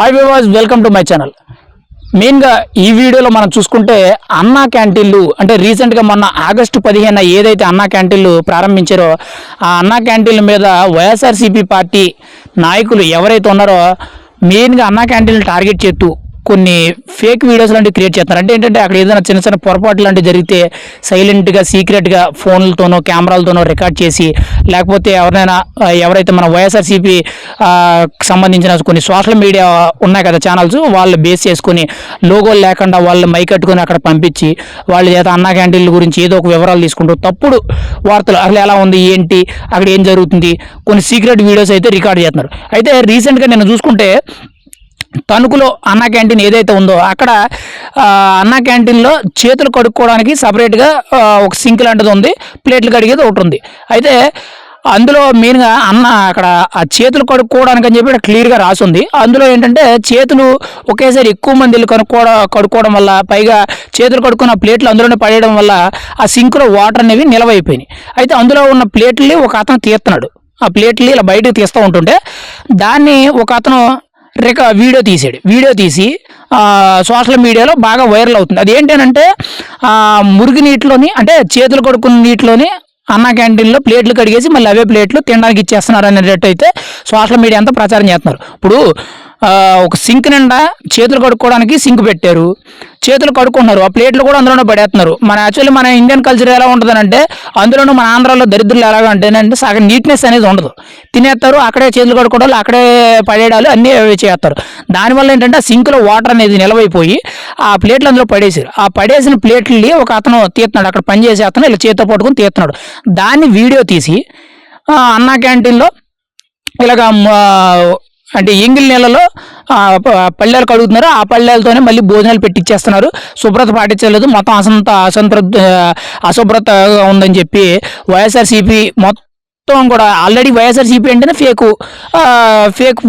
Hi viewers, welcome to my channel. మెయిన్గా ఈ వీడియోలో మనం చూసుకుంటే అన్నా క్యాంటీన్లు అంటే రీసెంట్గా మొన్న ఆగస్టు 15 ఏదైతే అన్నా క్యాంటీన్లు ప్రారంభించారో ఆ అన్నా క్యాంటీన్ల మీద వైఎస్ఆర్సీపీ పార్టీ నాయకులు ఎవరైతే ఉన్నారో మెయిన్గా అన్నా క్యాంటీన్లు టార్గెట్ చేస్తూ కొన్ని ఫేక్ వీడియోస్ లాంటివి క్రియేట్ చేస్తారు. అంటే ఏంటంటే అక్కడ ఏదైనా చిన్న చిన్న పొరపాట్లు లాంటివి జరిగితే సైలెంట్గా సీక్రెట్గా ఫోన్లతోనో కెమెరాలతోనో రికార్డ్ చేసి, లేకపోతే ఎవరైతే మన వైఎస్ఆర్సీపీ సంబంధించిన కొన్ని సోషల్ మీడియా ఉన్నాయి కదా ఛానల్స్, వాళ్ళు బేస్ చేసుకొని లోగోలు లేకుండా వాళ్ళు మైకట్టుకొని అక్కడ పంపించి వాళ్ళ చేత అన్నా క్యాంటీన్ల గురించి ఏదో ఒక వివరాలు తీసుకుంటూ తప్పుడు వార్తలు అసలు ఎలా ఉంది ఏంటి అక్కడ ఏం జరుగుతుంది కొన్ని సీక్రెట్ వీడియోస్ అయితే రికార్డ్ చేస్తున్నారు. అయితే రీసెంట్గా నేను చూసుకుంటే తణుకులో అన్నా క్యాంటీన్ ఏదైతే ఉందో అక్కడ అన్నా క్యాంటీన్లో చేతులు కడుక్కోవడానికి సపరేట్గా ఒక సింక్ లాంటిది ఉంది, ప్లేట్లు కడిగేది ఒకటి ఉంది. అయితే అందులో మెయిన్గా అక్కడ ఆ చేతులు కడుక్కోవడానికి అని చెప్పి క్లియర్గా రాసింది. అందులో ఏంటంటే చేతులు ఒకేసారి ఎక్కువ మంది కడుక్కోవడం వల్ల, పైగా చేతులు కడుక్కున్న ప్లేట్లు అందులోనే పడేయడం వల్ల ఆ సింక్లో వాటర్ అనేవి నిలవైపోయినాయి. అయితే అందులో ఉన్న ప్లేట్లని ఒక అతను తీస్తున్నాడు. ఆ ప్లేట్లు ఇలా బయటకు తీస్తూ ఉంటుంటే దాన్ని ఒక అతను వీడియో తీసి సోషల్ మీడియాలో బాగా వైరల్ అవుతుంది. అది ఏంటంటే మురికి నీటిలోని అంటే చేతులు కడుక్కున్న నీటిలోని అన్నా క్యాంటీన్లో ప్లేట్లు కడిగేసి మళ్ళీ అవే ప్లేట్లు తినడానికి ఇచ్చేస్తున్నారు అనేటట్టు అయితే సోషల్ మీడియా అంతా ప్రచారం చేస్తున్నారు. ఇప్పుడు ఒక సింక్ నిండా చేతులు కడుక్కోవడానికి సింక్ పెట్టారు, చేతులు కడుక్కుంటున్నారు, ఆ ప్లేట్లు కూడా అందులోనే పడేస్తున్నారు. మన ఇండియన్ కల్చర్ ఎలా ఉంటుందంటే అందులోనూ మన ఆంధ్రాలో దరిద్రులు ఎలాగంటేనంటే సగం నీట్నెస్ అనేది ఉండదు. తినేస్తారు, అక్కడే చేతులు కడుక్కోవడాలు, అక్కడే పడేయడాలు అన్నీ చేస్తారు. దానివల్ల ఏంటంటే ఆ సింక్లో వాటర్ అనేది నిలవైపోయి ఆ ప్లేట్లు అందులో పడేసారు. ఆ పడేసిన ప్లేట్లని ఒక అతను తీస్తున్నాడు, అక్కడ పనిచేసే అతను ఇలా చేతితో పట్టుకుని తీస్తున్నాడు. దాన్ని వీడియో తీసి అన్నా క్యాంటీన్లో ఇలాగ అంటే ఎంగిల్ నెలలో పళ్ళేలు కడుగుతున్నారు, ఆ పళ్ళేలతోనే మళ్ళీ భోజనాలు పెట్టిచ్చేస్తున్నారు, శుభ్రత పాటించలేదు, మొత్తం అశుభ్రతగా ఉందని చెప్పి వైఎస్ఆర్సీపీ మొత్తం కూడా ఆల్రెడీ వైఎస్ఆర్సీపీ అంటేనే ఫేక్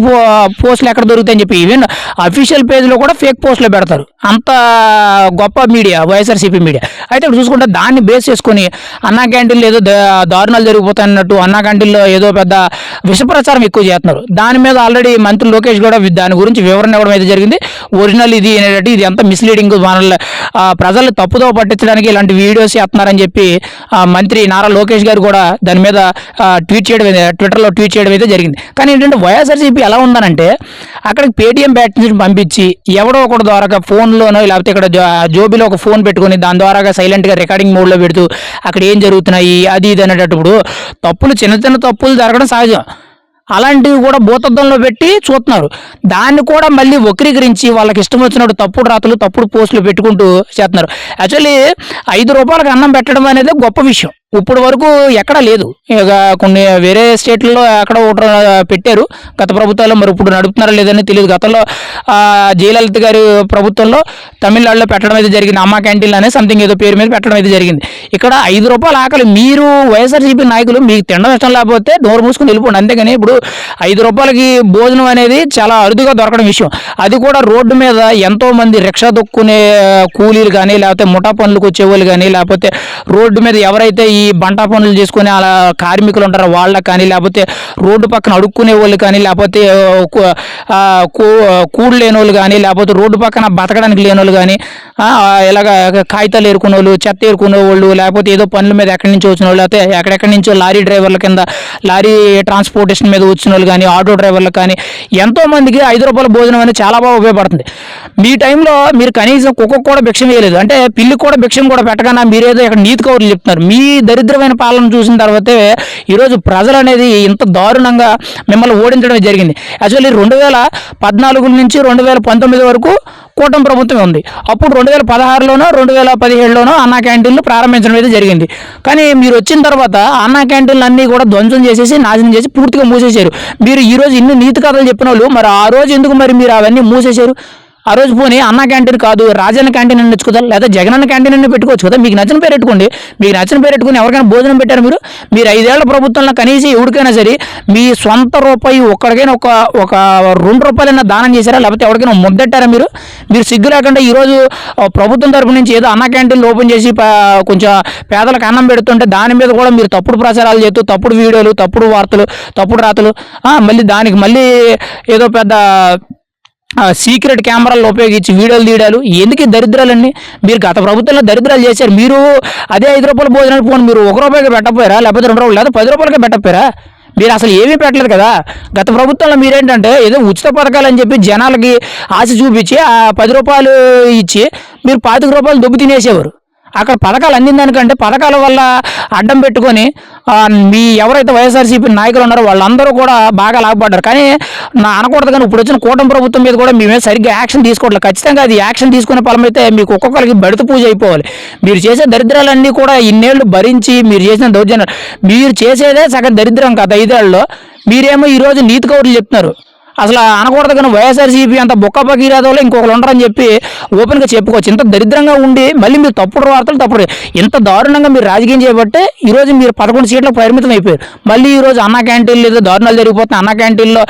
పోస్టులు ఎక్కడ దొరుకుతాయని చెప్పి ఈవెన్ అఫీషియల్ పేజ్లో కూడా ఫేక్ పోస్టులు పెడతారు. అంత గొప్ప మీడియా వైఎస్ఆర్సీపీ మీడియా. అయితే ఇక్కడ చూసుకుంటే దాన్ని బేస్ చేసుకొని అన్నా క్యాంటీన్లో ఏదో దారుణాలు జరిగిపోతాయి అన్నట్టు అన్నా క్యాంటీన్లో ఏదో పెద్ద విషప్రచారం ఎక్కువ చేస్తున్నారు. దాని మీద ఆల్రెడీ మంత్రి లోకేష్ కూడా దాని గురించి వివరణ ఇవ్వడం అయితే జరిగింది. ఒరిజినల్ ఇది అనేటట్టు ఇది అంతా మిస్లీడింగ్, మనల్ని ప్రజలు తప్పుదో పట్టించడానికి ఇలాంటి వీడియోస్ చేస్తున్నారని చెప్పి మంత్రి నారా లోకేష్ గారు కూడా దాని మీద ట్విట్టర్లో ట్వీట్ చేయడం అయితే జరిగింది. కానీ ఏంటంటే వైఎస్ఆర్సీపీ ఎలా ఉందనంటే అక్కడికి పేటీఎం బ్యాట్ నుంచి పంపించి ఎవడో ఒకటి ద్వారా ఫోన్లోనో లేకపోతే ఇక్కడ జోబీలో ఒక ఫోన్ పెట్టుకుని దాని ద్వారా సైలెంట్గా రికార్డింగ్ మోడ్లో పెడుతూ అక్కడ ఏం జరుగుతున్నాయి అది ఇది అనేటప్పుడు చిన్న చిన్న తప్పులు జరగడం సహజం. అలాంటివి కూడా భూతద్దంలో పెట్టి చూస్తున్నారు. దాన్ని కూడా మళ్ళీ వక్రీకరించి వాళ్ళకి ఇష్టం వచ్చినట్టు తప్పుడు రాతలు తప్పుడు పోస్టులు పెట్టుకుంటూ చేస్తున్నారు. యాక్చువల్లీ 5 రూపాయలకు అన్నం పెట్టడం అనేది గొప్ప విషయం. ఇప్పుడు వరకు ఎక్కడా లేదు. ఇక కొన్ని వేరే స్టేట్లలో ఎక్కడ ఒకటి పెట్టారు గత ప్రభుత్వాల్లో, మరి ఇప్పుడు నడుపుతున్నారా లేదని తెలియదు. గతంలో జయలలిత గారి ప్రభుత్వంలో తమిళనాడులో పెట్టడం అయితే జరిగింది, అమ్మా క్యాంటీన్లు అనే సంథింగ్ ఏదో పేరు మీద పెట్టడం అయితే జరిగింది. ఇక్కడ 5 రూపాయల ఆకలి మీరు వైఎస్ఆర్సీపీ నాయకులు మీకు తినడం ఇష్టం లేకపోతే నోరు మూసుకొని వెళ్ళిపోండి. అంతేగాని ఇప్పుడు 5 రూపాయలకి భోజనం అనేది చాలా అరుదుగా దొరకడం విషయం. అది కూడా రోడ్డు మీద ఎంతోమంది రిక్షా దొక్కునే కూలీలు కానీ, లేకపోతే ముఠా పనులకు వచ్చేవాళ్ళు కానీ, లేకపోతే రోడ్డు మీద ఎవరైతే ఈ బంటా పనులు చేసుకుని అలా కార్మికులు ఉంటారో వాళ్ళకి కానీ, లేకపోతే రోడ్డు పక్కన అడుక్కునే వాళ్ళు కానీ, లేకపోతే కూడు లేని వాళ్ళు కానీ, లేకపోతే రోడ్డు పక్కన బతకడానికి లేని వాళ్ళు కానీ, ఇలాగ కాగితాలు ఏరుకునే వాళ్ళు, చెత్త ఏరుకునే వాళ్ళు, లేకపోతే ఏదో పనుల మీద ఎక్కడి నుంచి వచ్చిన వాళ్ళు, లేకపోతే ఎక్కడెక్కడి నుంచో లారీ డ్రైవర్ల కింద లారీ ట్రాన్స్పోర్టేషన్ మీద వచ్చిన వాళ్ళు కానీ, ఆటో డ్రైవర్లకు కానీ ఎంతోమందికి 5 రూపాయల భోజనం అనేది చాలా బాగా ఉపయోగపడుతుంది. మీ టైంలో మీరు కనీసం కుక్కకు కూడా భిక్షం వేయలేదు, అంటే పిల్లికి కూడా భిక్షం కూడా పెట్టకుండా మీరేదో ఇక్కడ నీతి కౌరులు చెప్తున్నారు. మీ దరిద్రమైన పాలన చూసిన తర్వాతే ఈరోజు ప్రజలు అనేది ఇంత దారుణంగా మిమ్మల్ని ఓడించడం జరిగింది. యాక్చువల్లీ 2014 నుంచి 2019 వరకు కూటమి ప్రభుత్వం ఉంది. అప్పుడు 2016లోనో 2017లోనో అన్నా క్యాంటీన్లు ప్రారంభించడం అయితే జరిగింది. కానీ మీరు వచ్చిన తర్వాత అన్నా క్యాంటీన్లు అన్నీ కూడా ధ్వంసం చేసేసి నాశనం చేసి పూర్తిగా మూసేశారు. మీరు ఈరోజు ఇన్ని నీతి కథలు చెప్పిన వాళ్ళు మరి ఆ రోజు ఎందుకు మరి మీరు అవన్నీ మూసేశారు? ఆ రోజు పోనీ అన్నా క్యాంటీన్ కాదు రాజన్న క్యాంటీన్ అని తెచ్చుకోదా, లేదా జగనన్న క్యాంటీన్ అని పెట్టుకోవచ్చు కదా. మీకు నచ్చిన పేరు పెట్టుకోండి. మీకు నచ్చిన పేరు పెట్టుకుని ఎవరికైనా భోజనం పెట్టారు మీరు 5 ఏళ్ల ప్రభుత్వంలో కనీసం ఎవరికైనా సరే మీ సొంత రూపాయి ఒక్కడికైనా ఒక 2 రూపాయలైనా దానం చేశారా, లేకపోతే ఎవరికైనా ముద్దెట్టారా? మీరు సిగ్గు లేకుండా ఈరోజు ప్రభుత్వం తరపు నుంచి ఏదో అన్నా క్యాంటీన్లు ఓపెన్ చేసి కొంచెం పేదలకు అన్నం పెడుతుంటే దాని మీద కూడా మీరు తప్పుడు ప్రచారాలు చేస్తూ తప్పుడు వీడియోలు, తప్పుడు వార్తలు, తప్పుడు రాతలు, మళ్ళీ దానికి మళ్ళీ ఏదో పెద్ద సీక్రెట్ కెమెరాలు ఉపయోగించి వీడియోలు తీయడాలు ఎందుకు ఈ దరిద్రాలన్నీ? మీరు గత ప్రభుత్వంలో దరిద్రాలు చేశారు. మీరు అదే ₹5 భోజనాలు పోను మీరు ₹1 పెట్టకపోయారా? లేకపోతే ₹2 లేదా ₹10 పెట్టకపోయారా? మీరు అసలు ఏమీ పెట్టలేదు కదా. గత ప్రభుత్వంలో మీరేంటంటే ఏదో ఉచిత పథకాలు అని చెప్పి జనాలకి ఆశ చూపించి ఆ ₹10 ఇచ్చి మీరు ₹25 దొబ్బు తినేసేవారు. అక్కడ పథకాలు అందిన దానికంటే పథకాల వల్ల అడ్డం పెట్టుకొని మీ ఎవరైతే వైఎస్ఆర్సీపీ నాయకులు ఉన్నారో వాళ్ళందరూ కూడా బాగా లాభపడ్డారు. కానీ అనకూడదు, కానీ ఇప్పుడు వచ్చిన కూటమి ప్రభుత్వం మీద కూడా మీ మీద సరిగ్గా యాక్షన్ తీసుకోవట్లేదు. ఖచ్చితంగా అది యాక్షన్ తీసుకునే ఫలం అయితే మీకు ఒక్కొక్కరికి బెడత పూజ అయిపోవాలి. మీరు చేసే దరిద్రాలన్నీ కూడా ఇన్నేళ్లు భరించి మీరు చేసిన దౌర్జన్యం, మీరు చేసేదే సగం దరిద్రం గత 5 ఏళ్లలో. మీరేమో ఈరోజు నీతి కౌరులు చెప్తున్నారు. అసలు అనకూడదు, కానీ వైఎస్ఆర్సీపీ అంత బొక్క పకీరాదోలో ఇంకొకరు ఉండరని చెప్పి ఓపెన్గా చెప్పుకోవచ్చు. ఇంత దరిద్రంగా ఉండి మళ్ళీ మీరు తప్పుడు వార్తలు తప్పుడు ఇంత దారుణంగా మీరు రాజకీయం చేయబట్టే ఈరోజు మీరు 11 సీట్లకు పరిమితం అయిపోయారు. మళ్ళీ ఈరోజు అన్నా క్యాంటీన్లు ఏదో దారుణాలు జరిగిపోతున్నాయి, అన్నా క్యాంటీన్లో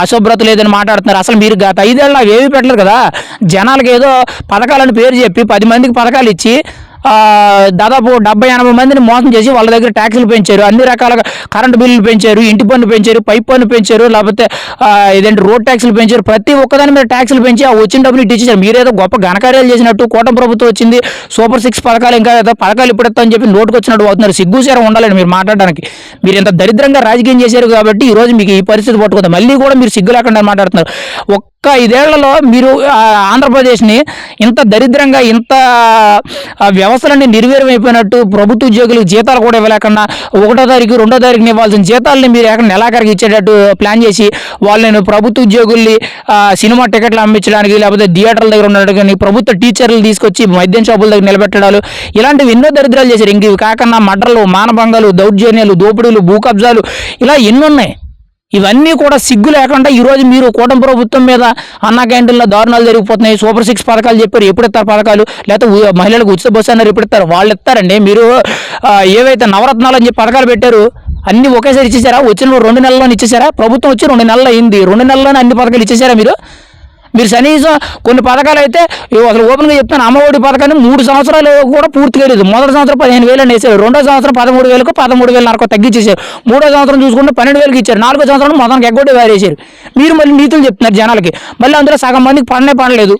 అశుభ్రత లేదని మాట్లాడుతున్నారు. అసలు మీరు గత 5 ఏళ్ళు ఏమీ పెట్టలేదు కదా. జనాలకు ఏదో పథకాలని పేరు చెప్పి 10 మందికి పథకాలు ఇచ్చి దాదాపు 70-80 మందిని మోసం చేసి వాళ్ళ దగ్గర ట్యాక్సులు పెంచారు, అన్ని రకాలుగా కరెంటు బిల్లులు పెంచారు, ఇంటి పన్ను పెంచారు, పైప్ పన్ను పెంచారు, లేకపోతే ఇదేంటి రోడ్ ట్యాక్సులు పెంచారు. ప్రతి ఒక్కదాని మీద ట్యాక్సులు పెంచి ఆ వచ్చిన డబ్బులు ఇచ్చేసారు. మీరేదో గొప్ప ఘనకార్యాలు చేసినట్టు కూటమి ప్రభుత్వం వచ్చింది, సూపర్ 6 పథకాలు ఇంకా ఏదో పథకాలు ఇప్పుడు అని చెప్పి నోటుకు వచ్చినట్టు అవుతున్నారు. సిగ్గుసేరం ఉండాలండి మీరు మాట్లాడడానికి. మీరు ఇంత దరిద్రంగా రాజకీయం చేశారు కాబట్టి ఈరోజు మీకు ఈ పరిస్థితి పట్టుకుంది. మళ్ళీ కూడా మీరు సిగ్గు లేకుండా మాట్లాడుతున్నారు. ఒక్క 5 ఏళ్లలో మీరు ఆంధ్రప్రదేశ్ని ఇంత దరిద్రంగా ఇంత వ్యవస్థలన్నీ నిర్వీర్యం అయిపోయినట్టు, ప్రభుత్వ ఉద్యోగులకు జీతాలు కూడా ఇవ్వలేకుండా 1వ తారీఖు 2వ తారీఖున ఇవ్వాల్సిన జీతాలని మీరు ఎక్కడ నెలాఖరికి ఇచ్చేటట్టు ప్లాన్ చేసి వాళ్ళని ప్రభుత్వ ఉద్యోగుల్ని సినిమా టికెట్లు అమ్మించడానికి, లేకపోతే థియేటర్ల దగ్గర ఉన్నట్టు కానీ ప్రభుత్వ టీచర్లు తీసుకొచ్చి మద్యం షాపుల దగ్గర నిలబెట్టడాలు, ఇలాంటివి ఎన్నో దరిద్రాలు చేశారు. ఇంక ఇవి కాకుండా మర్డర్లు, మానభంగాలు, దౌర్జన్యాలు, దోపిడీలు, భూ కబ్జాలు ఇలా ఎన్నున్నాయి. ఇవన్నీ కూడా సిగ్గు లేకుండా ఈరోజు మీరు కూటమి ప్రభుత్వం మీద అన్నా క్యాంటీన్లో దారుణాలు జరిగిపోతున్నాయి, సూపర్ 6 పథకాలు చెప్పారు, ఎప్పుడు ఇస్తారు పథకాలు, లేకపోతే మహిళలకు ఉచిత బస్సు అన్నారు, ఎప్పుడు ఇస్తారు, వాళ్ళు ఇస్తారండి. మీరు ఏవైతే నవరత్నాలు అని చెప్పి పథకాలు పెట్టారు అన్ని ఒకేసారి ఇచ్చేసారా? వచ్చిన 2 నెలల్లోనే ఇచ్చేసారా? ప్రభుత్వం వచ్చి 2 నెలలు అయింది, 2 నెలల్లోనే అన్ని పథకాలు ఇచ్చేసారా? మీరు కనీసం కొన్ని పథకాలు అయితే అసలు ఓపెన్గా చెప్తాను, అమ్మఒడి పథకాన్ని 3 సంవత్సరాలు కూడా పూర్తిగా లేదు. మొదటి సంవత్సరం 15,000 అని వేసారు, 2వ సంవత్సరం 13,000కు 13,000 తగ్గించేశారు, 3వ సంవత్సరం చూసుకుంటే 12,000కి ఇచ్చారు, 4వ సంవత్సరం మొత్తానికి ఎగ్గొట్టి వారేసారు. మీరు మళ్ళీ నీతులు చెప్తున్నారు జనాలకి. మళ్ళీ అందులో సగం మందికి పడలేదు.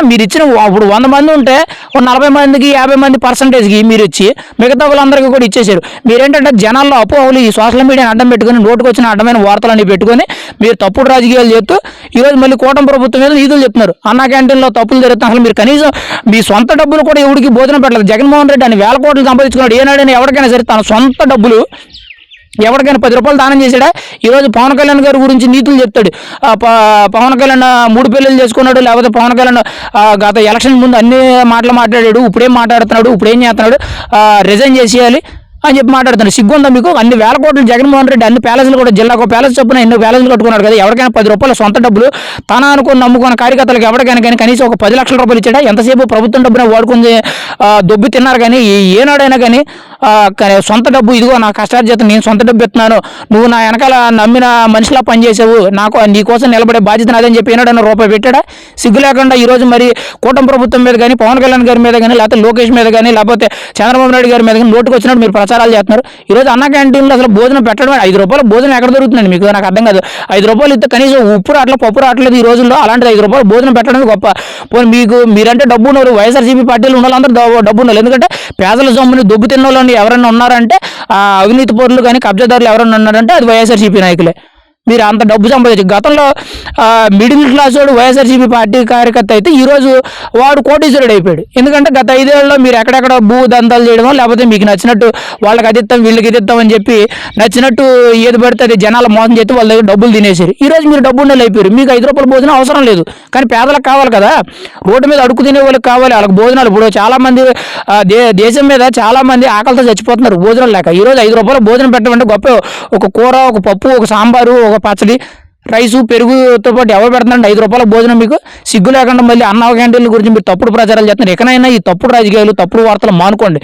మీరు ఇచ్చిన ఇప్పుడు 100 మంది ఉంటే 40 మందికి 50 మంది పర్సంటేజ్కి మీరు ఇచ్చి మిగతా వాళ్ళందరికీ కూడా ఇచ్చేసారు. మీరేంటంటే జనాల్లో అపోహలు ఈ సోషల్ మీడియాని అడ్డం పెట్టుకుని నోటుకు వచ్చిన అడ్డమైన వార్తలన్నీ పెట్టుకొని మీరు తప్పుడు రాజకీయాలు చేస్తూ ఈరోజు మళ్ళీ కూటమి ప్రభుత్వం మీద నీతులు చెప్తున్నారు. అన్నా క్యాంటీన్లో తప్పులు జరుగుతాయి. అసలు మీరు కనీసం మీ సొంత డబ్బులు కూడా ఎవరికి భోజనం పెట్టలేదు. జగన్మోహన్ రెడ్డి అని వేల కోట్లు సంపాదించుకున్నాడు. ఏనాడైనా ఎవరికైనా సరే తన సొంత డబ్బులు ఎవరికైనా ₹10 దానం చేశాడా? ఈరోజు పవన్ కళ్యాణ్ గారి గురించి నీతులు చెప్తాడు. పవన్ కళ్యాణ్ 3 పెళ్ళిళ్ళు చేసుకున్నాడు, లేకపోతే పవన్ కళ్యాణ్ గత ఎలక్షన్ ముందు అన్ని మాటలు మాట్లాడాడు, ఇప్పుడేం మాట్లాడుతున్నాడు, ఇప్పుడేం చేస్తున్నాడు, రిజైన్ చేసేయాలి అని చెప్పి మాట్లాడుతున్నాడు. సిగ్గుందా మీకు? అన్ని వేల కోట్లు జగన్మోహన్ రెడ్డి అన్ని ప్యాలెస్లు కూడా జిల్లాకు ప్యాలెస్ చొప్పున ఎన్నో ప్యాలెస్లు కట్టుకున్నాడు కదా. ఎవరికైనా ₹10 సొంత డబ్బులు తన అనుకుని నమ్ముకున్న కార్యకర్తలకు ఎవరికైనా కానీ కనీసం ఒక ₹10 లక్షలు ఇచ్చాడా? ఎంతసేపు ప్రభుత్వం డబ్బున వాడుకుని దొబ్బి తిన్నారు. కానీ ఏనాడైనా కానీ సొంత డబ్బు ఇదిగో నా కష్టార్జితం నేను సొంత డబ్బు ఇస్తున్నాను, నువ్వు నా వెనకాల నమ్మిన మనిషిలా పనిచేసావు, నాకు నీ కోసం నిలబడే బాధ్యత నాదని చెప్పి ఏనాడైనా రూపాయి పెట్టాడా? సిగ్గు లేకుండా ఈరోజు మరి కూటమి ప్రభుత్వం మీద కానీ పవన్ కళ్యాణ్ గారి మీద కానీ లేకపోతే లోకేష్ మీద కానీ లేకపోతే చంద్రబాబు నాయుడు గారి మీద కానీ నోటుకు వచ్చినట్టు మీరు ప్రచారాలు చేస్తున్నారు. ఈరోజు అన్నా క్యాంటీన్లో అసలు భోజనం పెట్టడం ₹5 భోజనం ఎక్కడ దొరుకుతుందండి మీకు? నాకు అర్థం కాదు. ₹5 ఇస్తే కనీసం ఉప్పు రావట్లేదు, పప్పు రావట్లేదు ఈ రోజుల్లో. అలాంటిది ₹5 భోజనం పెట్టడం గొప్ప. పోనీ మీకు మీరంటే డబ్బు ఉన్నారు, వైఎస్ఆర్సీపీ పార్టీలు ఉన్న వాళ్ళందరూ డబ్బు ఉన్నారు. ఎందుకంటే పేదల సొమ్ముని దొబ్బు తిన్న వాళ్ళు ఎవరైనా ఉన్నారంటే అవినీతి పరులు కానీ కబ్జాదారులు ఎవరైనా ఉన్నారంటే అది వైఎస్ఆర్సీపీ నాయకులే. మీరు అంత డబ్బు సంపాదించు. గతంలో మిడిల్ క్లాస్ వాడు వైఎస్ఆర్సీపీ పార్టీ కార్యకర్త అయితే ఈరోజు వాడు కోటీశ్వరుడు అయిపోయాడు. ఎందుకంటే గత 5 ఏళ్లలో మీరు ఎక్కడెక్కడ భూ దంతాలు చేయడమో లేకపోతే మీకు నచ్చినట్టు వాళ్ళకి అది ఇస్తాం వీళ్ళకి ఇది ఇస్తాం అని చెప్పి నచ్చినట్టు ఏది పడితే అది జనాలు మోసం చేస్తే వాళ్ళ దగ్గర డబ్బులు తినేసారు. ఈరోజు మీరు డబ్బు ఉండేలు అయిపోయారు. మీకు ₹5 భోజనం అవసరం లేదు, కానీ పేదలకు కావాలి కదా. రోడ్డు మీద అడుగు తినే వాళ్ళకి కావాలి వాళ్ళకి భోజనాలు. ఇప్పుడు చాలామంది దేశం మీద చాలామంది ఆకలితో చచ్చిపోతున్నారు భోజనం లేక. ఈరోజు ₹5 భోజనం పెట్టమంటే గొప్ప. ఒక కూర, ఒక పప్పు, ఒక సాంబారు, ఒక పచ్చడి, రైసు, పెరుగుతో పాటు ఎవరు పెడుతున్నారండి ₹5 భోజనం? మీకు సిగ్గు లేకుండా మళ్ళీ అన్నా క్యాంటీన్ల గురించి మీరు తప్పుడు ప్రచారాలు చేస్తున్నారు. ఎక్కడైనా ఈ తప్పుడు రాజకీయాలు, తప్పుడు వార్తలు మానుకోండి.